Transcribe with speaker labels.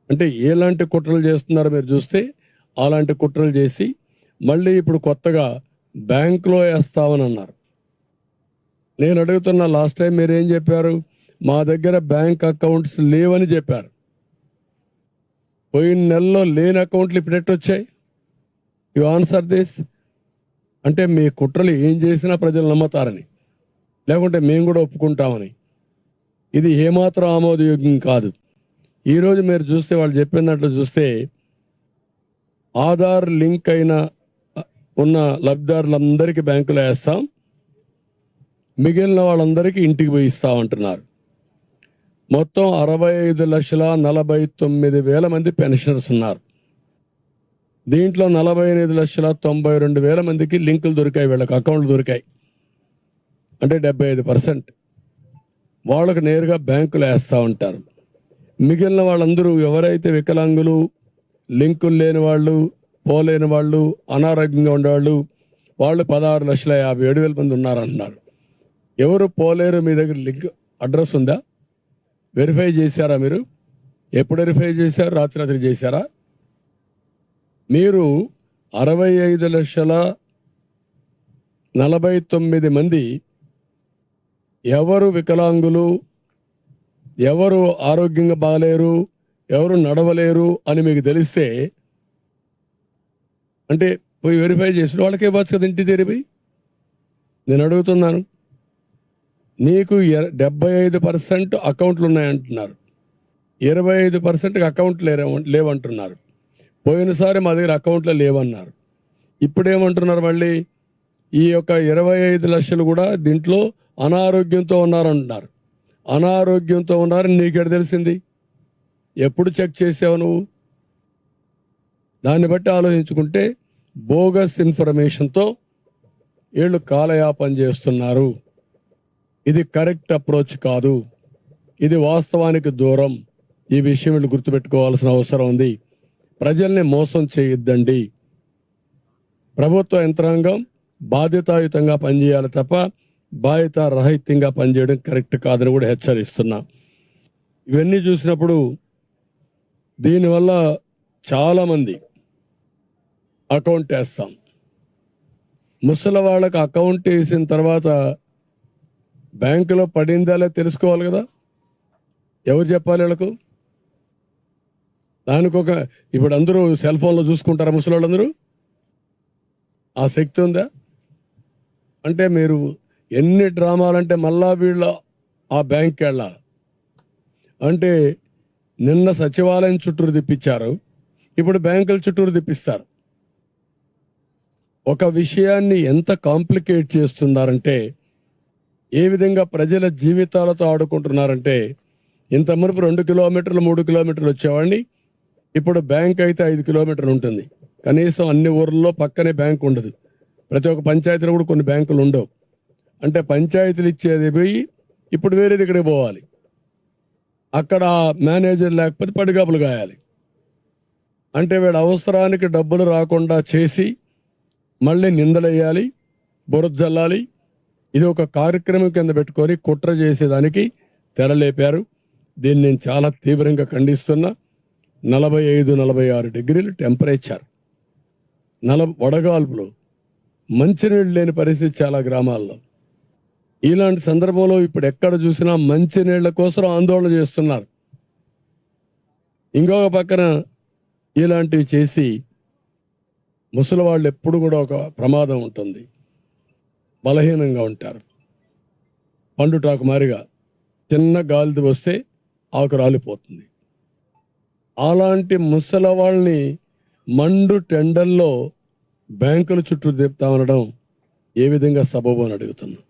Speaker 1: అంటే ఎలాంటి కుట్రలు చేస్తున్నారో మీరు చూస్తే అలాంటి కుట్రలు చేసి మళ్ళీ ఇప్పుడు కొత్తగా బ్యాంకులో వేస్తామని అన్నారు. నేను అడుగుతున్న లాస్ట్ టైం మీరు ఏం చెప్పారు? మా దగ్గర బ్యాంక్ అకౌంట్స్ లేవని చెప్పారు. పోయిన నెలలో లేని అకౌంట్లు ఇప్పుడు ఎట్టొచ్చాయి? You answer this. అంటే మీ కుట్రలు ఏం చేసినా ప్రజలు నమ్ముతారని, లేకుంటే మేము కూడా ఒప్పుకుంటామని. ఇది ఏమాత్రం ఆమోదయోగ్యం కాదు. ఈరోజు మీరు చూస్తే వాళ్ళు చెప్పినట్లు చూస్తే ఆధార్ లింక్ అయిన ఉన్న లబ్ధిదారులందరికీ బ్యాంకులో వేస్తాం, మిగిలిన వాళ్ళందరికీ ఇంటికి పోయి ఇస్తామంటున్నారు. మొత్తం 65,49,000 మంది పెన్షనర్స్ ఉన్నారు. దీంట్లో 48,92,000 మందికి లింకులు దొరికాయి, వీళ్ళకి అకౌంట్లు దొరికాయి. అంటే 75% వాళ్ళకు నేరుగా బ్యాంకులు వేస్తూ ఉంటారు. మిగిలిన వాళ్ళందరూ ఎవరైతే వికలాంగులు, లింకులు లేని వాళ్ళు, పోలేని వాళ్ళు, అనారోగ్యంగా ఉండేవాళ్ళు, వాళ్ళు 16,57,000 మంది ఉన్నారంటున్నారు. ఎవరు పోలేరు? మీ దగ్గర లింక్ అడ్రస్ ఉందా? వెరిఫై చేశారా మీరు? ఎప్పుడు వెరిఫై చేశారు? రాత్రి చేశారా? మీరు 65,49,000 మంది ఎవరు వికలాంగులు, ఎవరు ఆరోగ్యంగా బాగలేరు, ఎవరు నడవలేరు అని మీకు తెలిస్తే అంటే పోయి వెరిఫై చేసిన వాళ్ళకే ఇవ్వచ్చు కదా ఇంటి తెరిపి. నేను అడుగుతున్నాను, నీకు 75% అకౌంట్లు ఉన్నాయంటున్నారు, 25% అకౌంట్లు లేవంటున్నారు. పోయినసారి మా దగ్గర అకౌంట్లు లేవన్నారు. ఇప్పుడేమంటున్నారు మళ్ళీ? ఈ యొక్క 25 లక్షలు కూడా దీంట్లో అనారోగ్యంతో ఉన్నారంటున్నారు. అనారోగ్యంతో ఉన్నారని నీకెడ తెలిసింది? ఎప్పుడు చెక్ చేసావు నువ్వు? దాన్ని బట్టి ఆలోచించుకుంటే బోగస్ ఇన్ఫర్మేషన్తో వీళ్ళు కాలయాపన చేస్తున్నారు. ఇది కరెక్ట్ అప్రోచ్ కాదు, ఇది వాస్తవానికి దూరం. ఈ విషయం వీళ్ళు గుర్తుపెట్టుకోవాల్సిన అవసరం ఉంది. ప్రజల్ని మోసం చేయొద్దండి. ప్రభుత్వ యంత్రాంగం బాధ్యతాయుతంగా పనిచేయాలి తప్ప బాధ్యత రహితంగా పనిచేయడం కరెక్ట్ కాదని కూడా హెచ్చరిస్తున్నా. ఇవన్నీ చూసినప్పుడు దీనివల్ల చాలామంది అకౌంట్ వేస్తాం, ముసలి వాళ్ళకి అకౌంట్ వేసిన తర్వాత బ్యాంకులో పడిందా తెలుసుకోవాలి కదా. ఎవరు చెప్పాలి వీళ్ళకు? దానికి ఇప్పుడు అందరూ సెల్ ఫోన్లో చూసుకుంటారా ముసలి వాళ్ళందరూ? ఆ శక్తి ఉందా? అంటే మీరు ఎన్ని డ్రామాలంటే మళ్ళా వీళ్ళు ఆ బ్యాంక్కి వెళ్ళాలి. అంటే నిన్న సచివాలయం చుట్టూరు తిప్పించారు, ఇప్పుడు బ్యాంకుల చుట్టూరు తిప్పిస్తారు. ఒక విషయాన్ని ఎంత కాంప్లికేట్ చేస్తున్నారంటే, ఏ విధంగా ప్రజల జీవితాలతో ఆడుకుంటున్నారంటే, ఇంత మునుపు 2 కిలోమీటర్లు 3 కిలోమీటర్లు వచ్చేవాడిని, ఇప్పుడు బ్యాంక్ అయితే 5 కిలోమీటర్లు ఉంటుంది. కనీసం అన్ని ఊర్లలో పక్కనే బ్యాంక్ ఉండదు. ప్రతి ఒక్క పంచాయతీలో కూడా కొన్ని బ్యాంకులు ఉండవు. అంటే పంచాయతీలు ఇచ్చేది పోయి ఇప్పుడు వేరే దగ్గరికి పోవాలి. అక్కడ మేనేజర్ లేకపోతే పడిగాపులు గాయాలి. అంటే వీళ్ళ అవసరానికి డబ్బులు రాకుండా చేసి మళ్ళీ నిందలేయాలి, బురద జల్లాలి. ఇది ఒక కార్యక్రమం కింద పెట్టుకొని కుట్ర చేసేదానికి తెరలేపారు. దీన్ని నేను చాలా తీవ్రంగా ఖండిస్తున్నా. 45-46 డిగ్రీలు టెంపరేచర్, వడగాల్పులు, మంచినీళ్ళు లేని పరిస్థితి చాలా గ్రామాల్లో. ఇలాంటి సందర్భంలో ఇప్పుడు ఎక్కడ చూసినా మంచినీళ్ల కోసం ఆందోళన చేస్తున్నారు. ఇంకొక పక్కన ఇలాంటివి చేసి ముసలి వాళ్ళు ఎప్పుడు కూడా ఒక ప్రమాదం ఉంటుంది, బలహీనంగా ఉంటారు. పండుటాకు మారిగా చిన్న గాలి వస్తే ఆకు రాలిపోతుంది. అలాంటి ముసలి వాళ్ళని మండు టెండల్లో బ్యాంకుల చుట్టూ తిప్పుతామనడం ఏ విధంగా సబబు అని అడుగుతున్నాం.